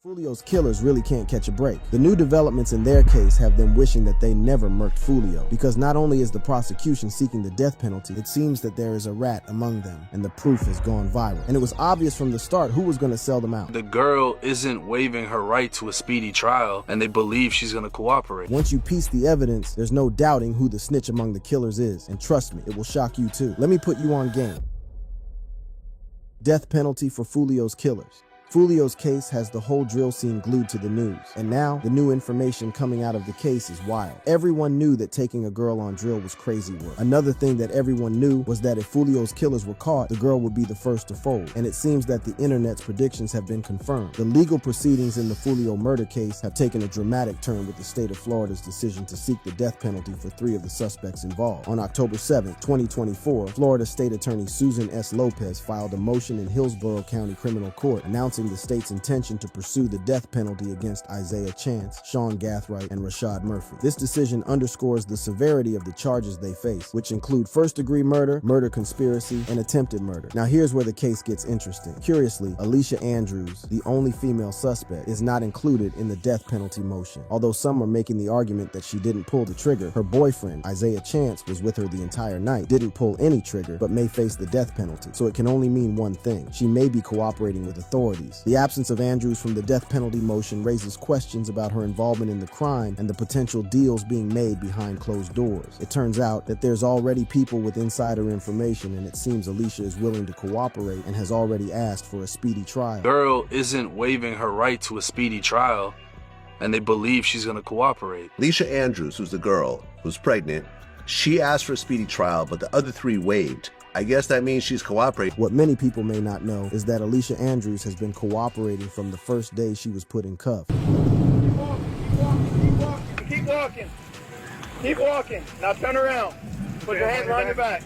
Foolio's killers really can't catch a break. The new developments in their case have them wishing that they never murked Foolio, because not only is the prosecution seeking the death penalty, it seems that there is a rat among them, and the proof has gone viral. And it was obvious from the start who was going to sell them out. The girl isn't waiving her right to a speedy trial, and they believe she's going to cooperate. Once you piece the evidence, there's no doubting who the snitch among the killers is, and trust me, it will shock you too. Let me put you on game. Death penalty for Foolio's killers. Foolio's case has the whole drill scene glued to the news, and now the new information coming out of the case is wild. Everyone knew that taking a girl on drill was crazy work. Another thing that everyone knew was that if Foolio's killers were caught, the girl would be the first to fold, and it seems that the internet's predictions have been confirmed. The legal proceedings in the Foolio murder case have taken a dramatic turn with the state of Florida's decision to seek the death penalty for 3 of the suspects involved. On October 7, 2024, Florida State Attorney Susan S. Lopez filed a motion in Hillsborough County Criminal Court announcing the state's intention to pursue the death penalty against Isaiah Chance, Sean Gathright, and Rashad Murphy. This decision underscores the severity of the charges they face, which include first-degree murder, murder conspiracy, and attempted murder. Now here's where the case gets interesting. Curiously, Alicia Andrews, the only female suspect, is not included in the death penalty motion. Although some are making the argument that she didn't pull the trigger, her boyfriend, Isaiah Chance, was with her the entire night, didn't pull any trigger, but may face the death penalty. So it can only mean one thing: she may be cooperating with authorities. The absence of Andrews from the death penalty motion raises questions about her involvement in the crime and the potential deals being made behind closed doors. It turns out that there's already people with insider information, and it seems Alicia is willing to cooperate and has already asked for a speedy trial. Girl isn't waiving her right to a speedy trial, and they believe she's going to cooperate. Alicia Andrews, who's the girl who's pregnant, she asked for a speedy trial, but the other 3 waived. I guess that means she's cooperating. What many people may not know is that Alicia Andrews has been cooperating from the first day she was put in cuffs. Keep walking. Keep walking. Keep walking. Now turn around. Put your hands behind your back.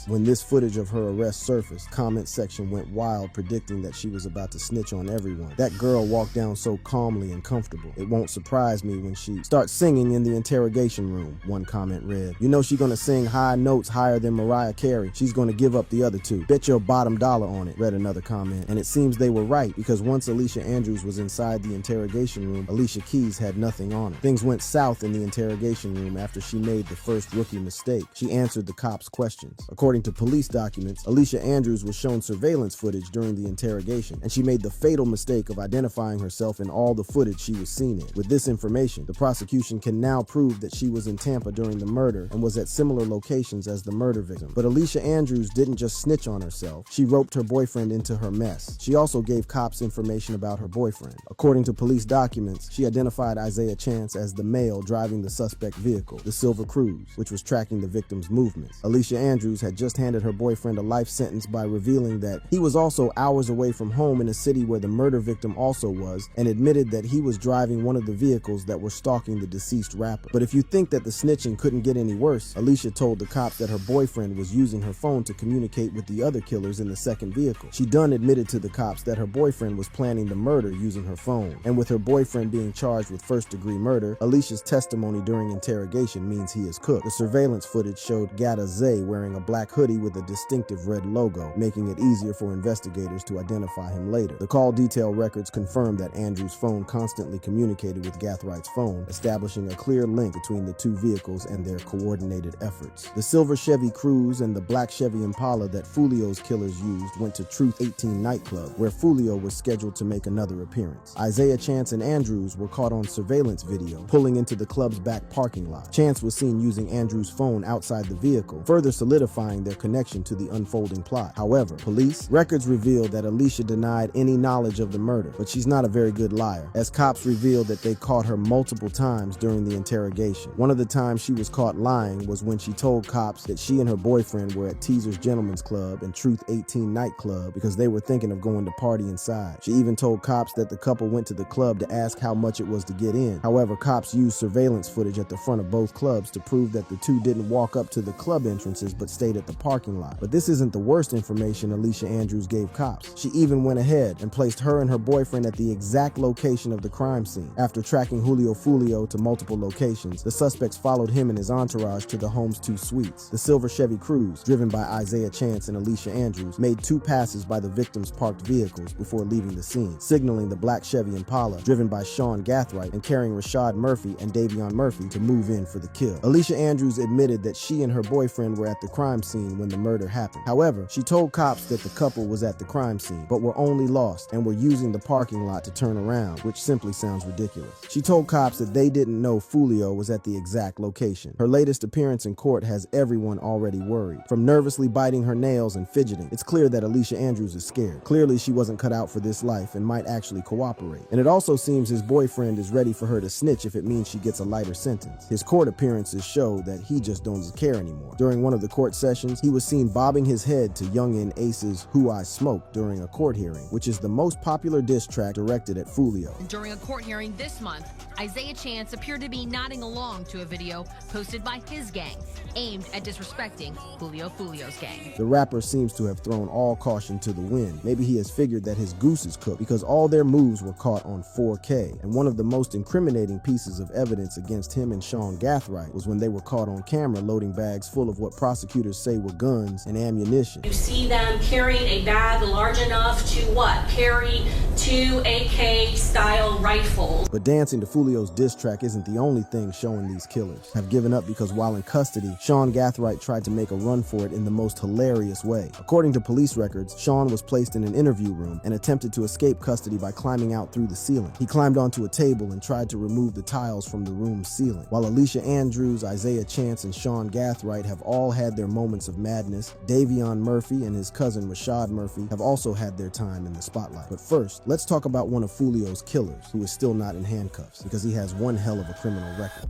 When this footage of her arrest surfaced, comment section went wild, predicting that she was about to snitch on everyone. That girl walked down so calmly and comfortable. It won't surprise me when she starts singing in the interrogation room, one comment read. You know she's gonna sing high notes higher than Mariah Carey. She's gonna give up the other 2. Bet your bottom dollar on it, read another comment. And it seems they were right, because once Alicia Andrews was inside the interrogation room, Alicia Keys had nothing on her. Things went south in the interrogation room after she made the first rookie mistake. She answered the cops' questions. According to police documents, Alicia Andrews was shown surveillance footage during the interrogation, and she made the fatal mistake of identifying herself in all the footage she was seen in. With this information, the prosecution can now prove that she was in Tampa during the murder and was at similar locations as the murder victim. But Alicia Andrews didn't just snitch on herself. She roped her boyfriend into her mess. She also gave cops information about her boyfriend. According to police documents, she identified Isaiah Chance as the male driving the suspect vehicle, the Silver Cruise, which was tracking the victim's movements. Alicia Andrews had just handed her boyfriend a life sentence by revealing that he was also hours away from home in a city where the murder victim also was, and admitted that he was driving one of the vehicles that were stalking the deceased rapper. But if you think that the snitching couldn't get any worse, Alicia told the cops that her boyfriend was using her phone to communicate with the other killers in the second vehicle. She done admitted to the cops that her boyfriend was planning the murder using her phone. And with her boyfriend being charged with first-degree murder, Alicia's testimony during interrogation means he is cooked. The surveillance footage showed Gata Zay wearing a black hoodie with a distinctive red logo, making it easier for investigators to identify him later. The call detail records confirmed that Andrews' phone constantly communicated with Gathwright's phone, establishing a clear link between the 2 vehicles and their coordinated efforts. The silver Chevy Cruze and the black Chevy Impala that Foolio's killers used went to Truth 18 nightclub, where Foolio was scheduled to make another appearance. Isaiah Chance and Andrews were caught on surveillance video pulling into the club's back parking lot. Chance was seen using Andrews' phone outside the vehicle, further solidifying their connection to the unfolding plot. However, police records revealed that Alicia denied any knowledge of the murder, but she's not a very good liar, as cops revealed that they caught her multiple times during the interrogation. One of the times she was caught lying was when she told cops that she and her boyfriend were at Teaser's Gentleman's Club and Truth 18 nightclub because they were thinking of going to party inside. She even told cops that the couple went to the club to ask how much it was to get in. However, cops used surveillance footage at the front of both clubs to prove that the 2 didn't walk up to the club entrances but stayed at the the parking lot. But this isn't the worst information Alicia Andrews gave cops. She even went ahead and placed her and her boyfriend at the exact location of the crime scene. After tracking Julio Foolio to multiple locations, the suspects followed him and his entourage to the home's 2 suites. The silver Chevy Cruze, driven by Isaiah Chance and Alicia Andrews, made 2 passes by the victim's parked vehicles before leaving the scene, signaling the black Chevy Impala, driven by Sean Gathright and carrying Rashad Murphy and Davion Murphy, to move in for the kill. Alicia Andrews admitted that she and her boyfriend were at the crime scene when the murder happened. However, she told cops that the couple was at the crime scene, but were only lost and were using the parking lot to turn around, which simply sounds ridiculous. She told cops that they didn't know Foolio was at the exact location. Her latest appearance in court has everyone already worried. From nervously biting her nails and fidgeting, it's clear that Alicia Andrews is scared. Clearly, she wasn't cut out for this life and might actually cooperate. And it also seems his boyfriend is ready for her to snitch if it means she gets a lighter sentence. His court appearances show that he just doesn't care anymore. During one of the court sessions, he was seen bobbing his head to youngin' Ace's Who I Smoke during a court hearing, which is the most popular diss track directed at Foolio. During a court hearing this month, Isaiah Chance appeared to be nodding along to a video posted by his gang, aimed at disrespecting Julio Foolio's gang. The rapper seems to have thrown all caution to the wind. Maybe he has figured that his goose is cooked because all their moves were caught on 4K, and one of the most incriminating pieces of evidence against him and Sean Gathright was when they were caught on camera loading bags full of what prosecutors say were guns and ammunition. You see them carrying a bag large enough to what? Carry 2 AK-style rifles. But dancing to Foolio's diss track isn't the only thing showing these killers have given up, because while in custody, Sean Gathright tried to make a run for it in the most hilarious way. According to police records, Sean was placed in an interview room and attempted to escape custody by climbing out through the ceiling. He climbed onto a table and tried to remove the tiles from the room's ceiling. While Alicia Andrews, Isaiah Chance, and Sean Gathright have all had their moments of madness, Davion Murphy and his cousin Rashad Murphy have also had their time in the spotlight. But first, let's talk about one of Foolio's killers, who is still not in handcuffs because he has one hell of a criminal record.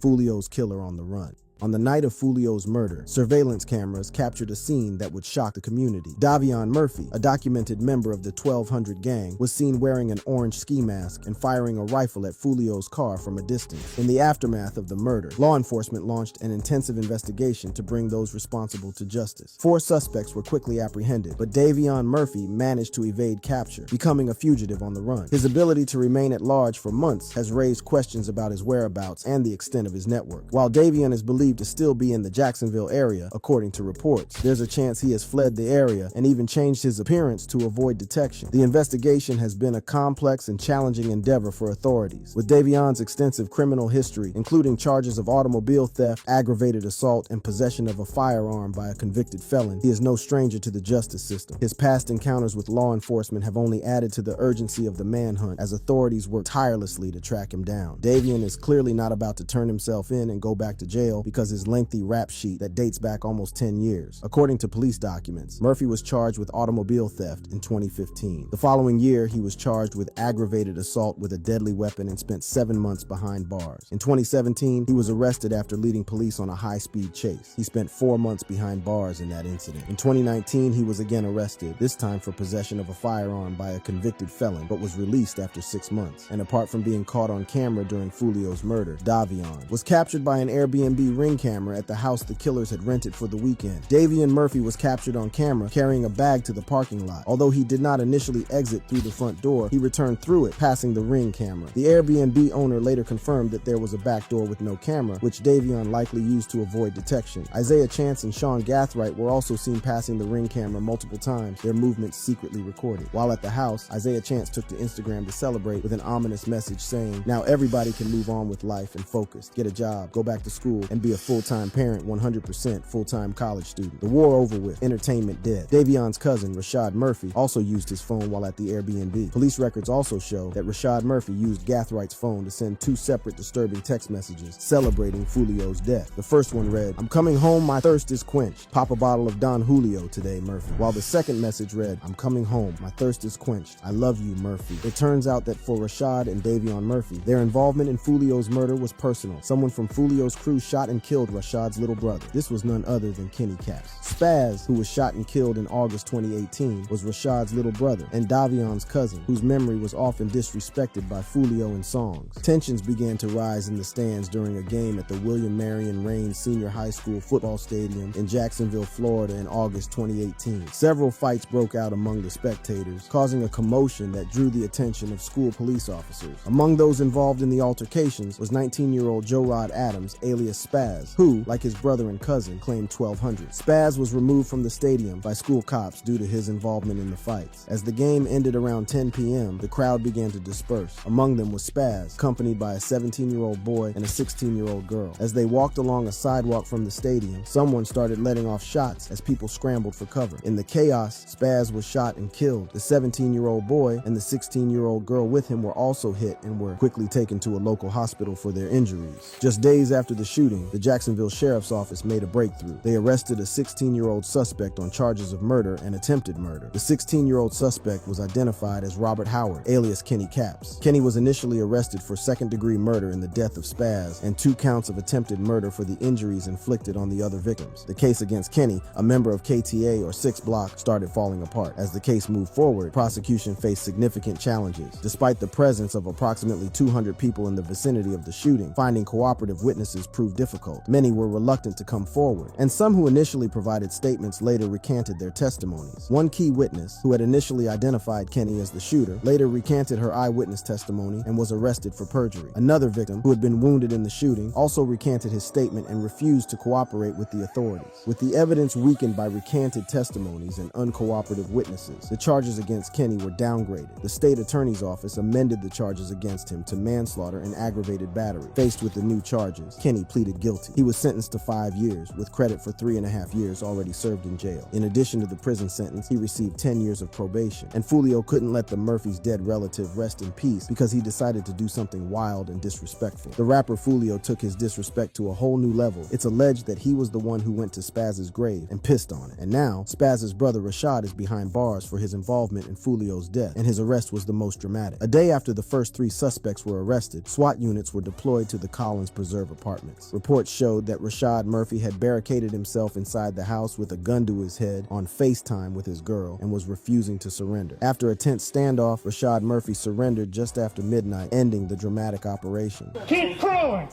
Foolio's killer on the run. On the night of Foolio's murder, surveillance cameras captured a scene that would shock the community. Davion Murphy, a documented member of the 1200 gang, was seen wearing an orange ski mask and firing a rifle at Foolio's car from a distance. In the aftermath of the murder, law enforcement launched an intensive investigation to bring those responsible to justice. 4 suspects were quickly apprehended, but Davion Murphy managed to evade capture, becoming a fugitive on the run. His ability to remain at large for months has raised questions about his whereabouts and the extent of his network. While Davion is believed to still be in the Jacksonville area, according to reports, there's a chance he has fled the area and even changed his appearance to avoid detection. The investigation has been a complex and challenging endeavor for authorities. With Davion's extensive criminal history, including charges of automobile theft, aggravated assault, and possession of a firearm by a convicted felon, he is no stranger to the justice system. His past encounters with law enforcement have only added to the urgency of the manhunt as authorities work tirelessly to track him down. Davion is clearly not about to turn himself in and go back to jail because his lengthy rap sheet that dates back almost 10 years. According to police documents, Murphy was charged with automobile theft in 2015. The following year, he was charged with aggravated assault with a deadly weapon and spent 7 months behind bars. In 2017, he was arrested after leading police on a high-speed chase. He spent 4 months behind bars in that incident. In 2019, he was again arrested, this time for possession of a firearm by a convicted felon, but was released after 6 months. And apart from being caught on camera during Foolio's murder, Davion was captured by an Airbnb ring camera at the house the killers had rented for the weekend. Davion Murphy was captured on camera carrying a bag to the parking lot. Although he did not initially exit through the front door, he returned through it, passing the ring camera. The Airbnb owner later confirmed that there was a back door with no camera, which Davion likely used to avoid detection. Isaiah Chance and Sean Gathright were also seen passing the ring camera multiple times, their movements secretly recorded. While at the house, Isaiah Chance took to Instagram to celebrate with an ominous message saying, "Now everybody can move on with life and focus, get a job, go back to school, and be a full-time parent, 100% full-time college student. The war over with, entertainment dead." Davion's cousin, Rashad Murphy, also used his phone while at the Airbnb. Police records also show that Rashad Murphy used Gathwright's phone to send 2 separate disturbing text messages celebrating Foolio's death. The first one read, "I'm coming home, my thirst is quenched. Pop a bottle of Don Julio today, Murphy." While the second message read, "I'm coming home, my thirst is quenched. I love you, Murphy." It turns out that for Rashad and Davion Murphy, their involvement in Foolio's murder was personal. Someone from Foolio's crew shot and killed Rashad's little brother. This was none other than Kenny Caps. Spaz, who was shot and killed in August 2018, was Rashad's little brother and Davion's cousin, whose memory was often disrespected by Foolio in songs. Tensions began to rise in the stands during a game at the William Marion Raines Senior High School football stadium in Jacksonville, Florida in August 2018. Several fights broke out among the spectators, causing a commotion that drew the attention of school police officers. Among those involved in the altercations was 19-year-old Joe Rod Adams, alias Spaz, who, like his brother and cousin, claimed $1,200. Spaz was removed from the stadium by school cops due to his involvement in the fights. As the game ended around 10 p.m., the crowd began to disperse. Among them was Spaz, accompanied by a 17-year-old boy and a 16-year-old girl. As they walked along a sidewalk from the stadium, someone started letting off shots as people scrambled for cover. In the chaos, Spaz was shot and killed. The 17-year-old boy and the 16-year-old girl with him were also hit and were quickly taken to a local hospital for their injuries. Just days after the shooting, the Jacksonville Sheriff's Office made a breakthrough. They arrested a 16-year-old suspect on charges of murder and attempted murder. The 16-year-old suspect was identified as Robert Howard, alias Kenny Caps. Kenny was initially arrested for second-degree murder in the death of Spaz and 2 counts of attempted murder for the injuries inflicted on the other victims. The case against Kenny, a member of KTA or 6 Block, started falling apart. As the case moved forward, prosecution faced significant challenges. Despite the presence of approximately 200 people in the vicinity of the shooting, finding cooperative witnesses proved difficult. Many were reluctant to come forward, and some who initially provided statements later recanted their testimonies. One key witness, who had initially identified Kenny as the shooter, later recanted her eyewitness testimony and was arrested for perjury. Another victim, who had been wounded in the shooting, also recanted his statement and refused to cooperate with the authorities. With the evidence weakened by recanted testimonies and uncooperative witnesses, the charges against Kenny were downgraded. The state attorney's office amended the charges against him to manslaughter and aggravated battery. Faced with the new charges, Kenny pleaded guilty. He was sentenced to 5 years, with credit for 3.5 years already served in jail. In addition to the prison sentence, he received 10 years of probation. And Foolio couldn't let the Murphys' dead relative rest in peace because he decided to do something wild and disrespectful. The rapper Foolio took his disrespect to a whole new level. It's alleged that he was the one who went to Spaz's grave and pissed on it. And now, Spaz's brother Rashad is behind bars for his involvement in Foolio's death, and his arrest was the most dramatic. A day after the first 3 suspects were arrested, SWAT units were deployed to the Collins Preserve apartments. Reports showed that Rashad Murphy had barricaded himself inside the house with a gun to his head on FaceTime with his girl and was refusing to surrender. After a tense standoff, Rashad Murphy surrendered just after midnight, ending the dramatic operation. Keep crawling!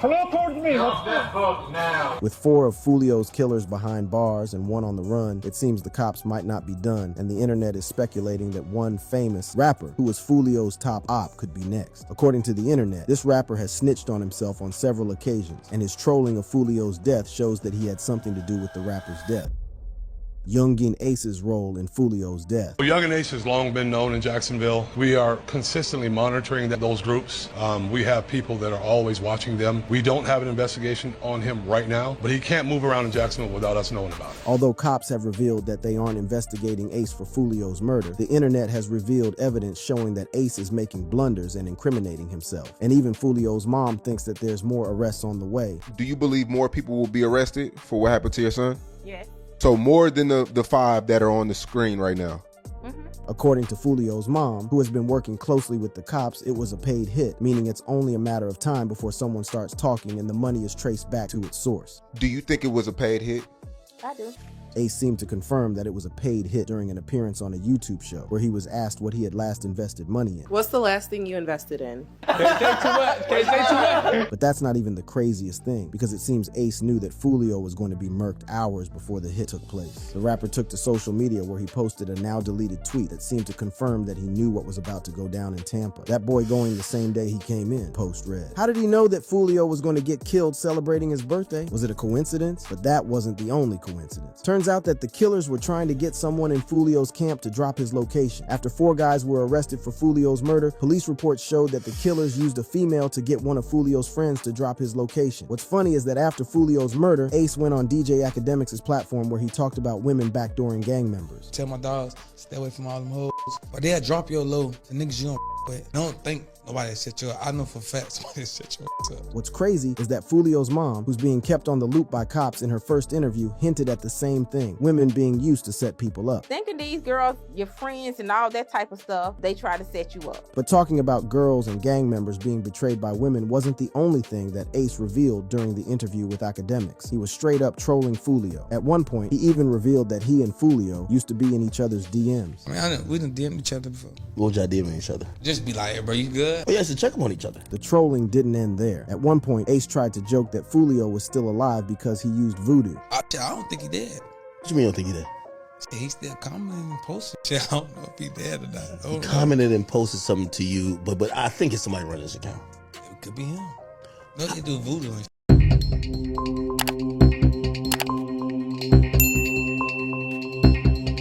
Come on towards me. With 4 of Foolio's killers behind bars and 1 on the run, it seems the cops might not be done, and the internet is speculating that one famous rapper who was Foolio's top op could be next. According to the internet, this rapper has snitched on himself on several occasions, and his trolling of Foolio's death shows that he had something to do with the rapper's death. Youngin Ace's role in Foolio's death. Youngin Ace has long been known in Jacksonville. We are consistently monitoring those groups. We have people that are always watching them. We don't have an investigation on him right now, but he can't move around in Jacksonville without us knowing about it. Although cops have revealed that they aren't investigating Ace for Foolio's murder, the internet has revealed evidence showing that Ace is making blunders and incriminating himself. And even Foolio's mom thinks that there's more arrests on the way. Do you believe more people will be arrested for what happened to your son? Yes. So more than the 5 that are on the screen right now? According to Foolio's mom, who has been working closely with the cops, it was a paid hit, meaning it's only a matter of time before someone starts talking and the money is traced back to its source. Do you think it was a paid hit? I do. Ace seemed to confirm that it was a paid hit during an appearance on a YouTube show where he was asked what he had last invested money in. What's the last thing you invested in? But that's not even the craziest thing, because it seems Ace knew that Foolio was going to be murked hours before the hit took place. The rapper took to social media where he posted a now deleted tweet that seemed to confirm that he knew what was about to go down in Tampa. That boy going the same day he came in, post read. How did he know that Foolio was going to get killed celebrating his birthday? Was it a coincidence? But that wasn't the only coincidence. Turns out that the killers were trying to get someone in Foolio's camp to drop his location. After 4 guys were arrested for Foolio's murder, police reports showed that the killers used a female to get one of Foolio's friends to drop his location. What's funny is that after Foolio's murder, Ace went on DJ Academics' platform where he talked about women backdooring gang members. Tell my dogs, stay away from all them hoes, or they'll drop your low. The niggas you don't but don't think nobody set you up. I know for a fact somebody set you up. What's crazy is that Foolio's mom, who's being kept on the loop by cops in her first interview, hinted at the same thing. Women being used to set people up. Thinking these girls, your friends and all that type of stuff, they try to set you up. But talking about girls and gang members being betrayed by women wasn't the only thing that Ace revealed during the interview with Academics. He was straight up trolling Foolio. At one point, he even revealed that he and Foolio used to be in each other's DMs. I mean, we done DM each other before. What would y'all DM each other? Just be like, hey, bro, you good? Oh, yeah, to check up on each other. The trolling didn't end there. At one point, Ace tried to joke that Foolio was still alive because he used voodoo. I don't think he did. What you mean you don't think he did? He still commented and posted. I don't know if he dead or not. He commented and posted something to you, but I think it's somebody running his account. It could be him. No, they do voodoo and